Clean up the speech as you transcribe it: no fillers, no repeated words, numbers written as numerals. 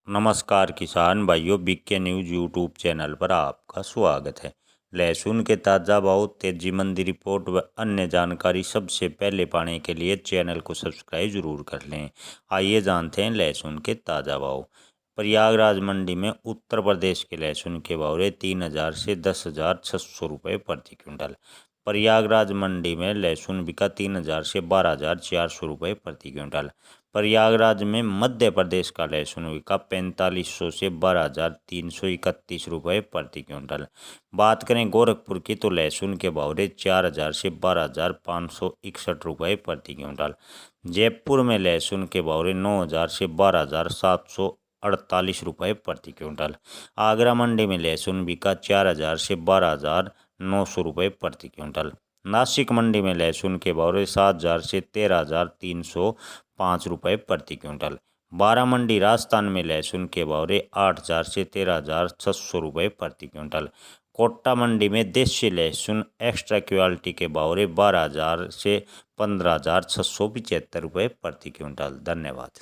नमस्कार किसान भाइयों, बीके न्यूज यूट्यूब चैनल पर आपका स्वागत है। लहसुन के ताज़ा भाव, तेजी मंदी रिपोर्ट व अन्य जानकारी सबसे पहले पाने के लिए चैनल को सब्सक्राइब जरूर कर लें। आइए जानते हैं लहसुन के ताज़ा भाव। प्रयागराज मंडी में उत्तर प्रदेश के लहसुन के भाव रहे 3,000 से 10,600 रुपये प्रति क्विंटल। प्रयागराज मंडी में लहसुन बिका 3,000 से 12,400 रुपये प्रति क्विंटल। प्रयागराज में मध्य प्रदेश का लहसुन बिका 4,500 से 12,331 रुपये प्रति क्विंटल। बात करें गोरखपुर की तो लहसुन के भाव रहे 4,000 से 12,561 रुपये प्रति क्विंटल। जयपुर में लहसुन के भाव रहे 9,000 से 12,748 रुपये प्रति क्विंटल। आगरा मंडी में लहसुन बिका 4,000 से 12,900 रुपये प्रति क्विंटल। नासिक मंडी में लहसुन के भाव रहे 7,000 से 13,305 रुपये प्रति क्विंटल। बारामंडी राजस्थान में लहसुन के भाव रहे 8,000 से 13,600 रुपये प्रति क्विंटल। कोटा मंडी में देशी लहसुन एक्स्ट्रा क्वालिटी के भाव रहे 12,000 से 15,675 रुपये प्रति क्विंटल। धन्यवाद।